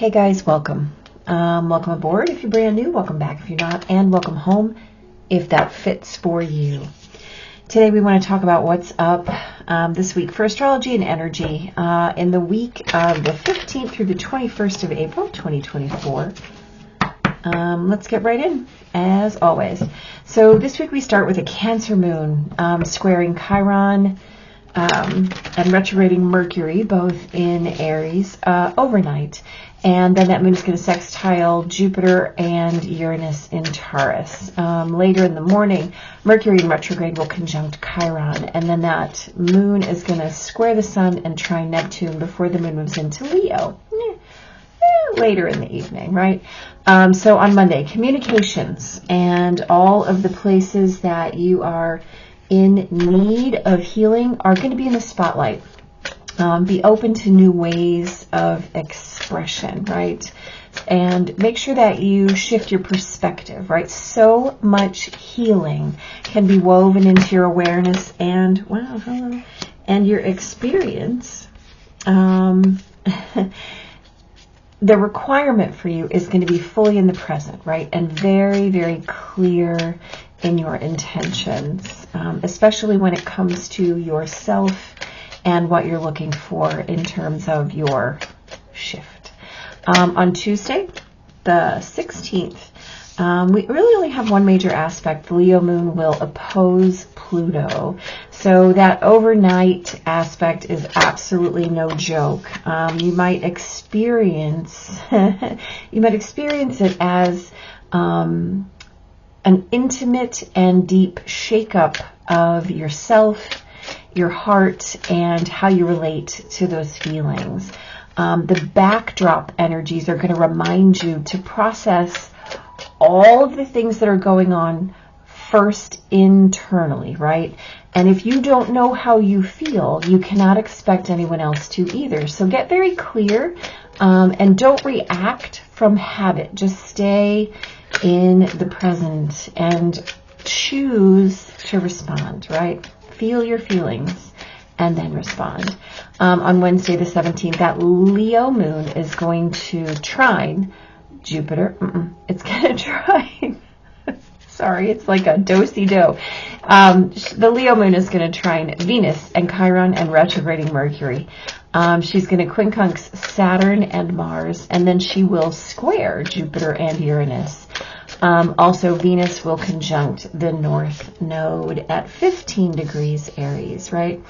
Hey guys, welcome. Welcome aboard if you're brand new, welcome back if you're not, and welcome home if that fits for you. Today we want to talk about what's up this week for astrology and energy in the week of the 15th through the 21st of April, 2024. Let's get right in, as always. So this week we start with a Cancer moon squaring Chiron and retrograding Mercury, both in Aries, overnight. And then that moon is going to sextile Jupiter and Uranus in Taurus. Later in the morning, Mercury in retrograde will conjunct Chiron. And then that moon is going to square the sun and trine Neptune before the moon moves into Leo. Later in the evening, right? So on Monday, communications and all of the places that you are in need of healing are going to be in the spotlight. Be open to new ways of expression, right? And make sure that you shift your perspective, right? So much healing can be woven into your awareness and, and your experience. The requirement for you is going to be fully in the present, right? And very, very clear in your intentions, especially when it comes to yourself and what you're looking for in terms of your shift. On Tuesday, the 16th, we really only have one major aspect. The Leo moon will oppose Pluto. So that overnight aspect is absolutely no joke. You might experience it as an intimate and deep shakeup of yourself, your heart, and how you relate to those feelings. The backdrop energies are going to remind you to process all of the things that are going on first internally, right? And if you don't know how you feel, you cannot expect anyone else to either. So get very clear and don't react from habit. Just stay in the present and choose to respond, right? Feel your feelings and then respond. On Wednesday the 17th, that Leo moon is going to trine Jupiter. It's going to trine. Sorry, it's like a do-si-do. The Leo moon is going to trine Venus and Chiron and retrograding Mercury. She's going to quincunx Saturn and Mars, and then she will square Jupiter and Uranus. Also, Venus will conjunct the North Node at 15 degrees Aries, right?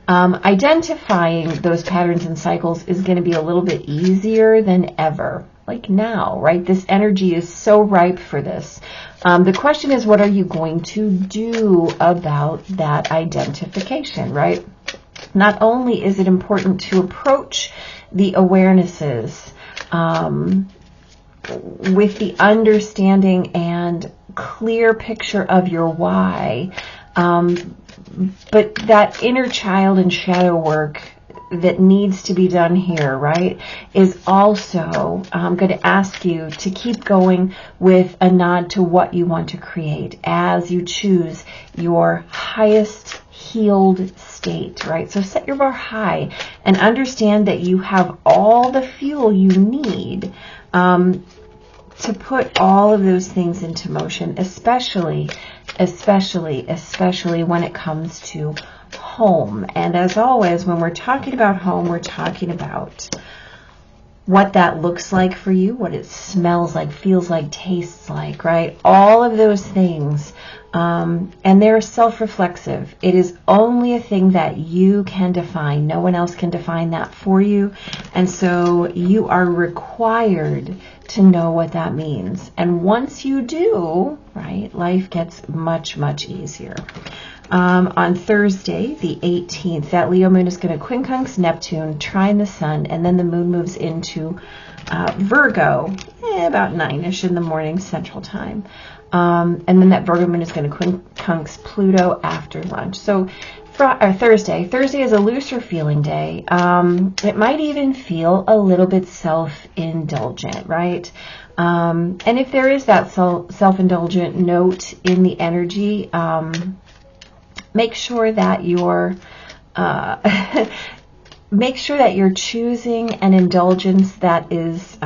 Identifying those patterns and cycles is going to be a little bit easier than ever. Like now, right? This energy is so ripe for this. The question is, what are you going to do about that identification, right? Not only is it important to approach the awarenesses with the understanding and clear picture of your why, but that inner child and shadow work that needs to be done here, right, is also going to ask you to keep going with a nod to what you want to create as you choose your highest healed state, right? So set your bar high and understand that you have all the fuel you need to put all of those things into motion, especially when it comes to home. And as always, when we're talking about home, we're talking about what that looks like for you, what it smells like, feels like, tastes like, right? All of those things. And they're self-reflexive. It is only a thing that you can define. No one else can define that for you. And so you are required to know what that means. And once you do, right, life gets much, much easier. On Thursday, the 18th, that Leo moon is going to quincunx Neptune, trine the sun, and then the moon moves into Virgo, about 9-ish in the morning Central Time. And then that Virgo moon is going to quincunx Pluto after lunch. So Thursday is a looser feeling day. It might even feel a little bit self-indulgent, right? And if there is that self-indulgent note in the energy, make sure that you're make sure that you're choosing an indulgence that is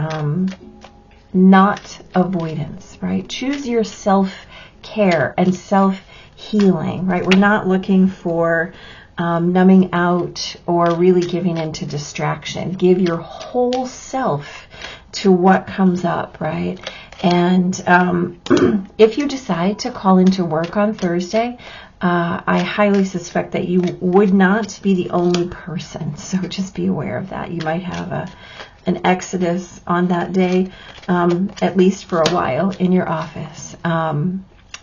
not avoidance, right? Choose your self-care and self-healing, right? We're not looking for numbing out or really giving into distraction. Give your whole self to what comes up, right? And if you decide to call into work on Thursday, I highly suspect that you would not be the only person. So just be aware of that. You might have an exodus on that day, at least for a while in your office.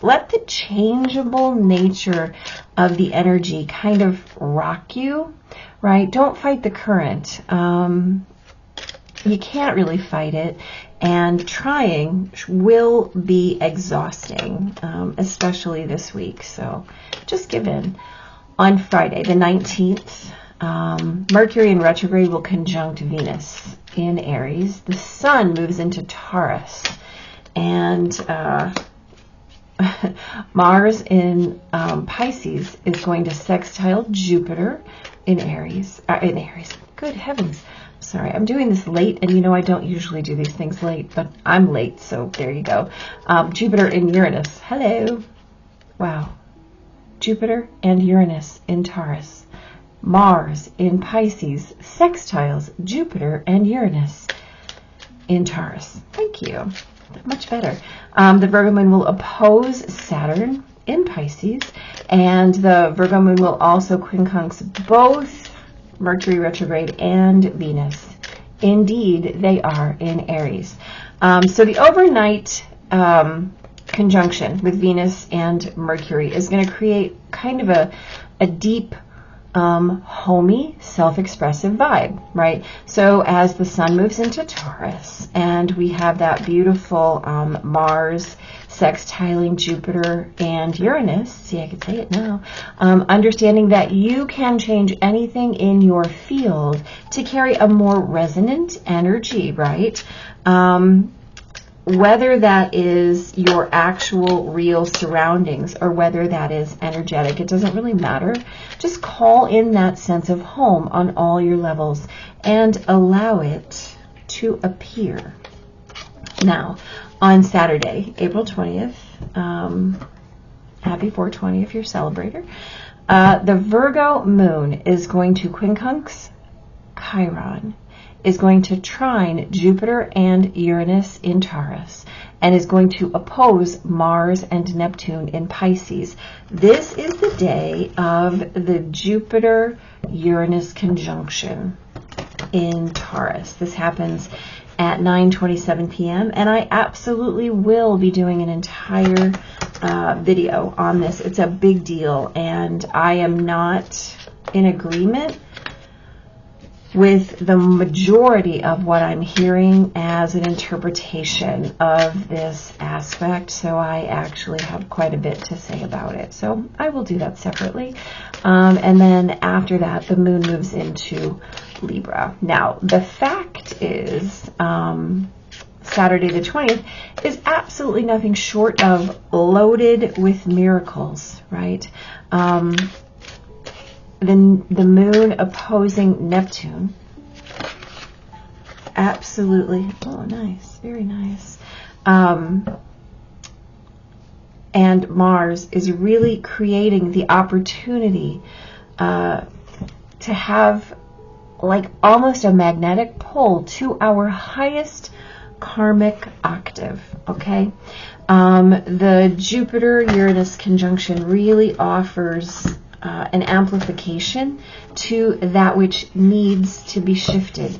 Let the changeable nature of the energy kind of rock you, right? Don't fight the current. You can't really fight it, and trying will be exhausting, especially this week. So just give in. On Friday, the 19th, Mercury in retrograde will conjunct Venus in Aries. The Sun moves into Taurus, and Mars in Pisces is going to sextile Jupiter in Aries. Good heavens. Sorry, I'm doing this late, and you know I don't usually do these things late, but I'm late, so there you go. Jupiter in Uranus. Hello. Wow. Jupiter and Uranus in Taurus. Mars in Pisces sextiles Jupiter and Uranus in Taurus. Thank you. Much better. The Virgo moon will oppose Saturn in Pisces, and the Virgo moon will also quincunx both Mercury retrograde and Venus. Indeed, they are in Aries. So the overnight conjunction with Venus and Mercury is going to create kind of a deep, homey, self-expressive vibe, right? So as the Sun moves into Taurus and we have that beautiful Mars sextiling Jupiter and Uranus, see, I could say it now, understanding that you can change anything in your field to carry a more resonant energy, right? Whether that is your actual real surroundings or whether that is energetic, it doesn't really matter. Just call in that sense of home on all your levels and allow it to appear. Now, on Saturday, April 20th, happy 420 if you're a celebrator, the Virgo moon is going to quincunx Chiron, is going to trine Jupiter and Uranus in Taurus, and is going to oppose Mars and Neptune in Pisces. This is the day of the Jupiter-Uranus conjunction in Taurus. This happens at 9:27 p.m. and I absolutely will be doing an entire video on this. It's a big deal, and I am not in agreement with the majority of what I'm hearing as an interpretation of this aspect, so I actually have quite a bit to say about it. So I will do that separately. And then after that, the moon moves into Libra. Now, the fact is, Saturday the 20th is absolutely nothing short of loaded with miracles, right? The moon opposing Neptune. Absolutely. Oh, nice. Very nice. And Mars is really creating the opportunity to have like almost a magnetic pull to our highest karmic octave, okay? The Jupiter-Uranus conjunction really offers an amplification to that which needs to be shifted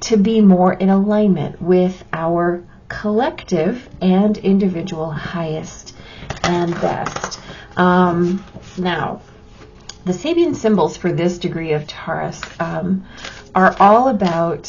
to be more in alignment with our collective and individual highest and best. Now, the Sabian symbols for this degree of Taurus are all about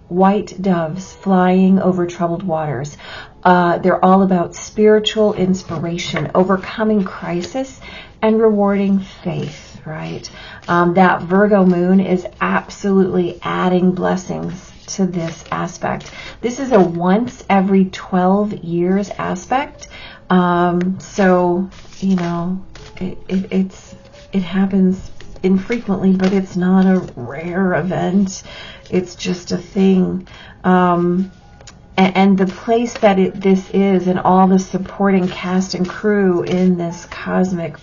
white doves flying over troubled waters. They're all about spiritual inspiration, overcoming crisis, and rewarding faith, right? That Virgo moon is absolutely adding blessings to this aspect. This is a once every 12 years aspect. So, you know, it happens infrequently, but it's not a rare event. It's just a thing. And the place that this is, and all the supporting cast and crew in this cosmic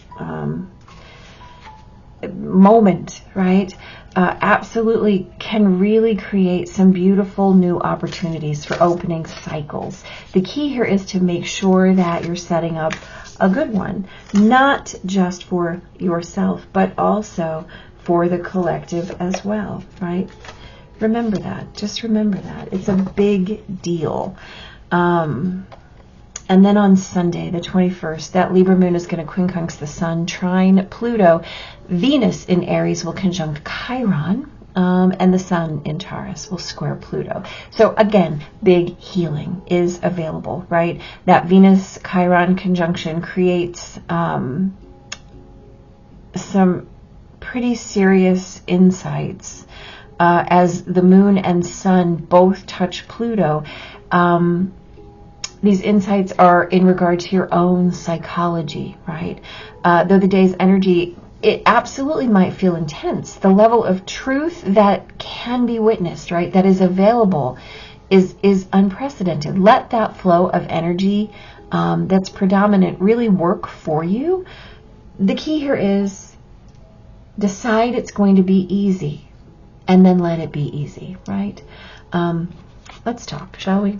moment, right, absolutely can really create some beautiful new opportunities for opening cycles. The key here is to make sure that you're setting up a good one, not just for yourself, but also for the collective as well, right? Remember that. Just remember that. It's a big deal. And then on Sunday, the 21st, that Libra moon is going to quincunx the Sun, trine Pluto. Venus in Aries will conjunct Chiron, and the Sun in Taurus will square Pluto. So again, big healing is available, right? That Venus-Chiron conjunction creates some pretty serious insights as the moon and sun both touch Pluto. These insights are in regard to your own psychology, right? Though the day's energy, it absolutely might feel intense. The level of truth that can be witnessed, right, that is available is unprecedented. Let that flow of energy that's predominant really work for you. The key here is decide it's going to be easy, and then let it be easy, right? Let's talk, shall we?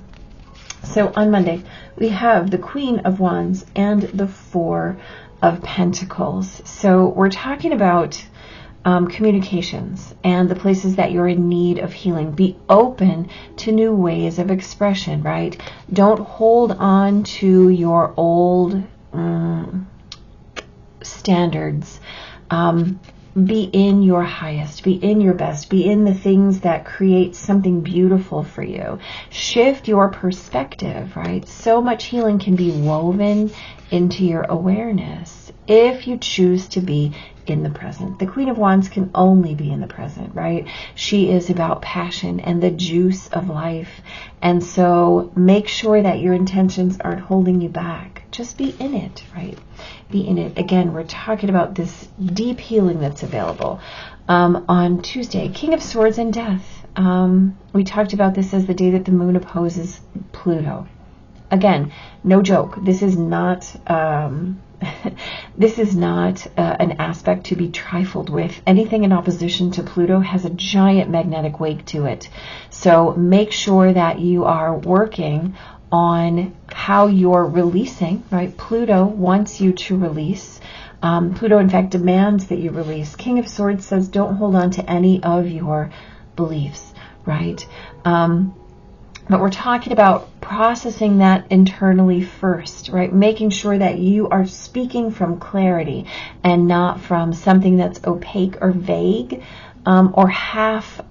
So on Monday, we have the Queen of Wands and the Four of Pentacles. So we're talking about communications and the places that you're in need of healing. Be open to new ways of expression, right? Don't hold on to your old standards. Be in your highest, be in your best, be in the things that create something beautiful for you. Shift your perspective, right? So much healing can be woven into your awareness if you choose to be in the present. The Queen of Wands can only be in the present, right? She is about passion and the juice of life. And so make sure that your intentions aren't holding you back. Just be in it, right? Be in it. Again, we're talking about this deep healing that's available. On Tuesday, King of Swords and Death. We talked about this as the day that the moon opposes Pluto. Again, no joke. This is not this is not an aspect to be trifled with. Anything in opposition to Pluto has a giant magnetic wake to it. So make sure that you are working on how you're releasing, right? Pluto wants you to release. Pluto, in fact, demands that you release. King of Swords says don't hold on to any of your beliefs, right? But we're talking about processing that internally first, right? Making sure that you are speaking from clarity and not from something that's opaque or vague or half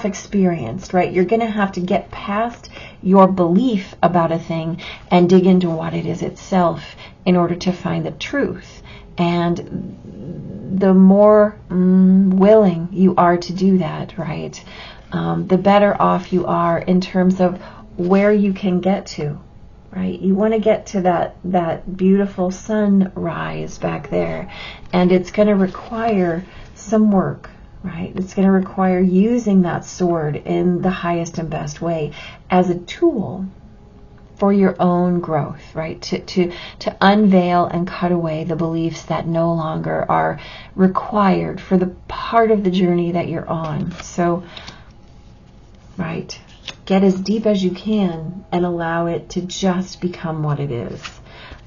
experienced, right? You're going to have to get past your belief about a thing and dig into what it is itself in order to find the truth. And the more willing you are to do that, right, the better off you are in terms of where you can get to, right? You want to get to that beautiful sunrise back there, and it's going to require some work, right? It's going to require using that sword in the highest and best way as a tool for your own growth, right? To unveil and cut away the beliefs that no longer are required for the part of the journey that you're on. So, right, get as deep as you can and allow it to just become what it is.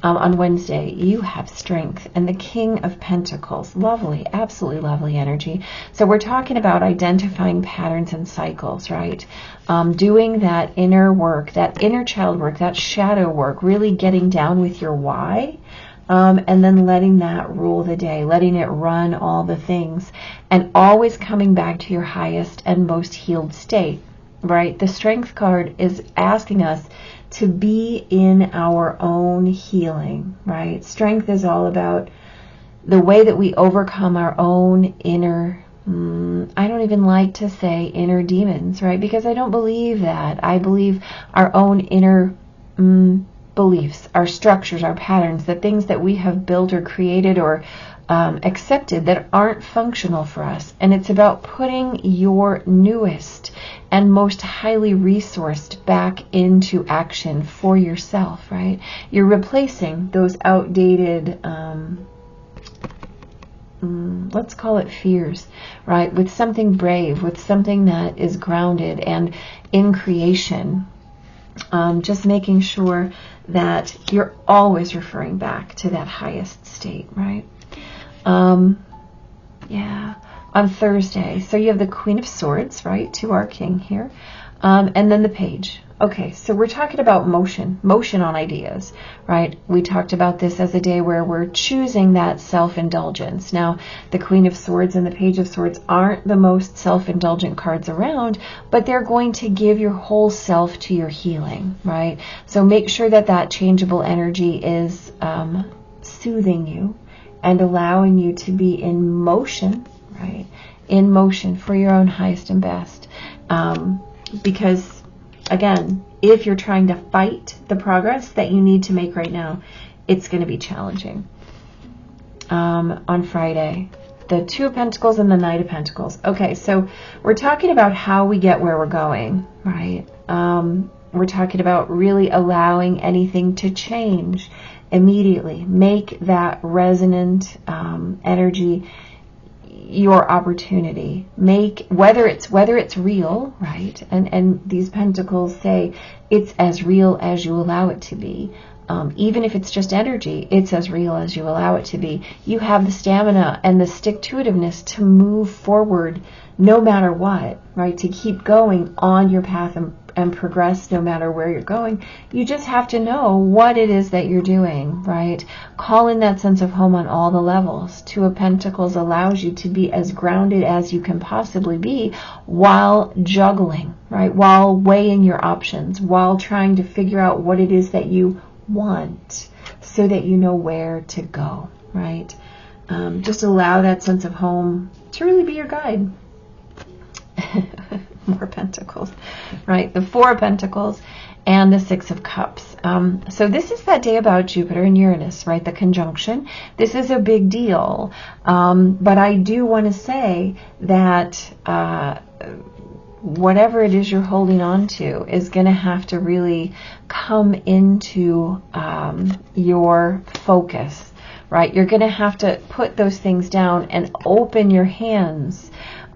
On Wednesday, you have Strength and the King of Pentacles. Lovely, absolutely lovely energy. So we're talking about identifying patterns and cycles, right? Doing that inner work, that inner child work, that shadow work, really getting down with your why, and then letting that rule the day, letting it run all the things, and always coming back to your highest and most healed state, right? The Strength card is asking us to be in our own healing, right? Strength is all about the way that we overcome our own inner, I don't even like to say inner demons, right? Because I don't believe that. I believe our own inner beliefs, our structures, our patterns, the things that we have built or created or accepted that aren't functional for us. And it's about putting your newest and most highly resourced back into action for yourself, right? You're replacing those outdated, let's call it fears, right? With something brave, with something that is grounded and in creation. Just making sure that you're always referring back to that highest state, right? Yeah, on Thursday. So you have the Queen of Swords, right, to our king here. And then the Page. Okay, so we're talking about motion on ideas, right? We talked about this as a day where we're choosing that self-indulgence. Now, the Queen of Swords and the Page of Swords aren't the most self-indulgent cards around, but they're going to give your whole self to your healing, right? So make sure that that changeable energy is soothing you and allowing you to be in motion, right? In motion for your own highest and best. Because again, if you're trying to fight the progress that you need to make right now, it's going to be challenging. On Friday, the Two of Pentacles and the Knight of Pentacles. Okay, so we're talking about how we get where we're going, right? We're talking about really allowing anything to change immediately. Make that resonant energy your opportunity. Make whether it's real, right? And these pentacles say it's as real as you allow it to be. Even if it's just energy, it's as real as you allow it to be. You have the stamina and the stick-to-itiveness to move forward no matter what, right? To keep going on your path and progress no matter where you're going. You just have to know what it is that you're doing, right? Call in that sense of home on all the levels. Two of Pentacles allows you to be as grounded as you can possibly be while juggling, right? While weighing your options, while trying to figure out what it is that you want so that you know where to go, right? Just allow that sense of home to really be your guide. More Pentacles, right? The Four of Pentacles and the Six of Cups. So this is that day about Jupiter and Uranus, right? The conjunction. This is a big deal. But I do want to say that whatever it is you're holding on to is going to have to really come into your focus, right? You're going to have to put those things down and open your hands.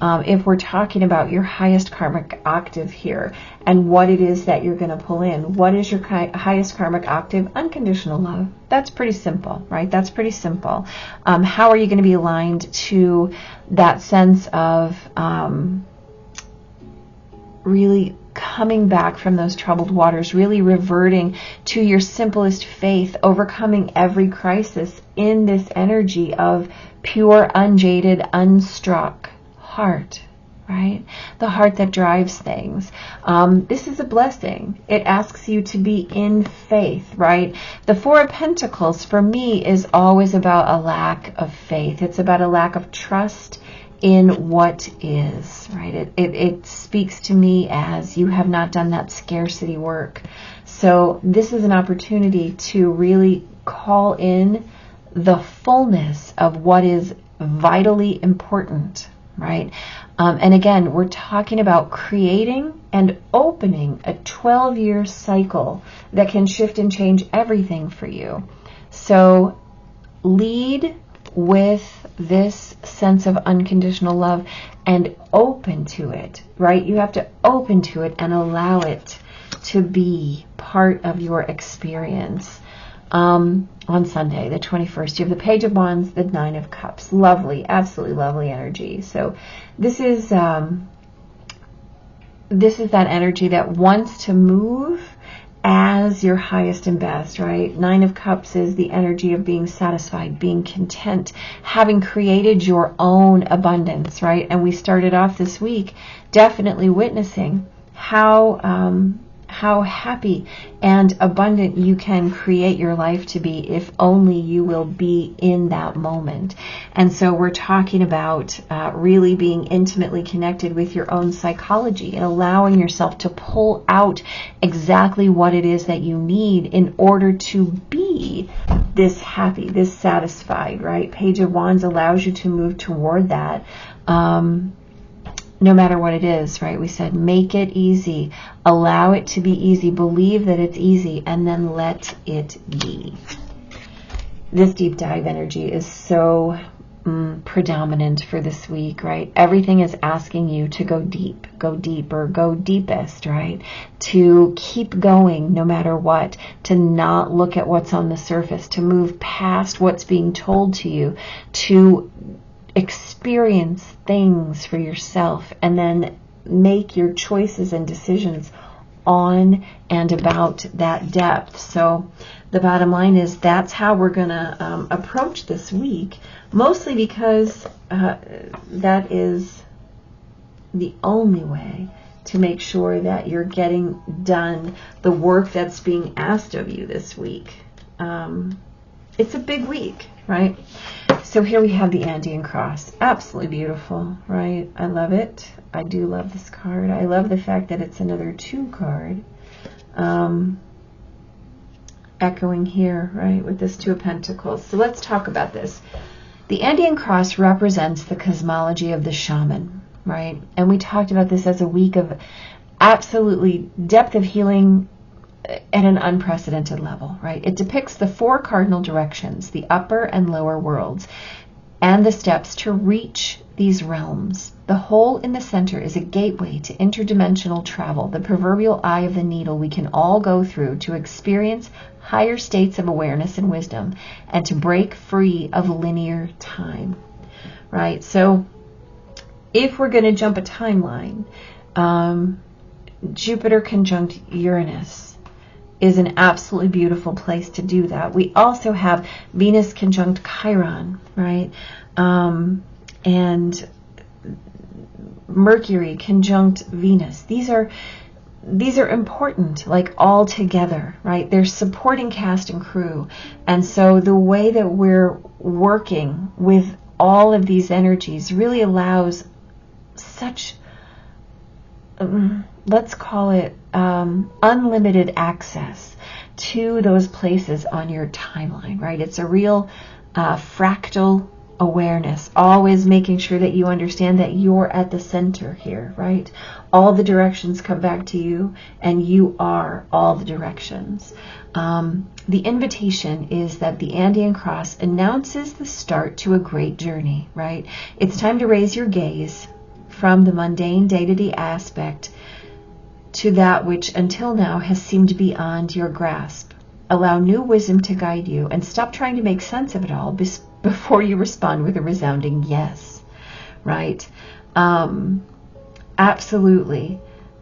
If we're talking about your highest karmic octave here and what it is that you're going to pull in. What is your highest karmic octave? Unconditional love. That's pretty simple, right? That's pretty simple. How are you going to be aligned to that sense of really coming back from those troubled waters, really reverting to your simplest faith, overcoming every crisis in this energy of pure, unjaded, unstruck heart, right? The heart that drives things. This is a blessing. It asks you to be in faith, right? The Four of Pentacles for me is always about a lack of faith. It's about a lack of trust in what is, right? It speaks to me as you have not done that scarcity work. So this is an opportunity to really call in the fullness of what is vitally important, right? And again, we're talking about creating and opening a 12-year cycle that can shift and change everything for you. So lead with this sense of unconditional love and open to it, right? You have to open to it and allow it to be part of your experience. On Sunday, the 21st, you have the Page of Wands, the Nine of Cups. Lovely, absolutely lovely energy. So this is that energy that wants to move as your highest and best, right? Nine of Cups is the energy of being satisfied, being content, having created your own abundance, right? And we started off this week definitely witnessing how how happy and abundant you can create your life to be if only you will be in that moment. And so we're talking about really being intimately connected with your own psychology and allowing yourself to pull out exactly what it is that you need in order to be this happy, this satisfied, right? Page of Wands allows you to move toward that. No matter what it is, right? We said, make it easy. Allow it to be easy. Believe that it's easy, and then let it be. This deep dive energy is so predominant for this week, right? Everything is asking you to go deep, go deeper, go deepest, right? To keep going no matter what, to not look at what's on the surface, to move past what's being told to you, to experience things for yourself, and then make your choices and decisions on and about that depth. So the bottom line is that's how we're going to approach this week, mostly because that is the only way to make sure that you're getting done the work that's being asked of you this week. It's a big week, right? So here we have the Andean Cross. Absolutely beautiful, right? I love it. I do love this card. I love the fact that it's another 2 card. Echoing here, right, with this 2 of Pentacles. So let's talk about this. The Andean Cross represents the cosmology of the shaman, right? And we talked about this as a week of absolutely depth of healing at an unprecedented level, right? It depicts the 4 cardinal directions, the upper and lower worlds, and the steps to reach these realms. The hole in the center is a gateway to interdimensional travel, the proverbial eye of the needle we can all go through to experience higher states of awareness and wisdom, and to break free of linear time, right? So if we're going to jump a timeline, Jupiter conjunct Uranus is an absolutely beautiful place to do that. We also have Venus conjunct Chiron, right? And Mercury conjunct Venus. These are important, like all together, right? They're supporting cast and crew. And so the way that we're working with all of these energies really allows such, let's call it unlimited access to those places on your timeline, right? It's a real fractal awareness, always making sure that you understand that you're at the center here, right? All the directions come back to you, and you are all the directions. The invitation is that the Andean Cross announces the start to a great journey, right? It's time to raise your gaze from the mundane day-to-day aspect to that which until now has seemed beyond your grasp. Allow new wisdom to guide you, and stop trying to make sense of it all before you respond with a resounding yes, right? Absolutely.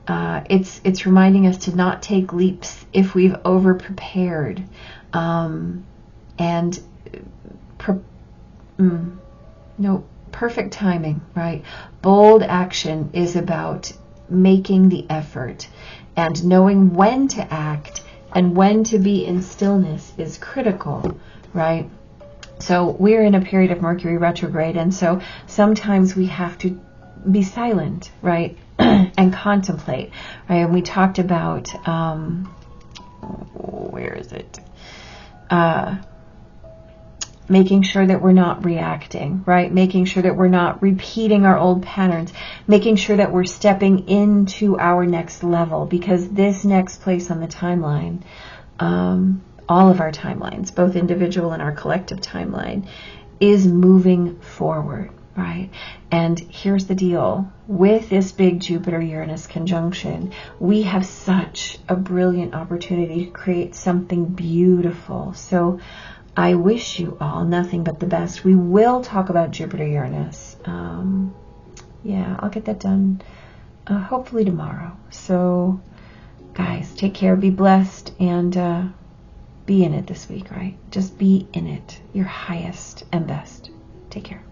It's reminding us to not take leaps if we've over-prepared. Perfect timing, right? Bold action is about making the effort, and knowing when to act and when to be in stillness is critical, right? So we're in a period of Mercury retrograde, and so sometimes we have to be silent, right? And contemplate, right? And we talked about, where is it? Making sure that we're not reacting, right? Making sure that we're not repeating our old patterns, making sure that we're stepping into our next level, because this next place on the timeline, all of our timelines, both individual and our collective timeline, is moving forward, right? And here's the deal. With this big Jupiter-Uranus conjunction, we have such a brilliant opportunity to create something beautiful. So I wish you all nothing but the best. We will talk about Jupiter-Uranus. Yeah, I'll get that done hopefully tomorrow. So guys, take care, be blessed, and be in it this week, right? Just be in it, your highest and best. Take care.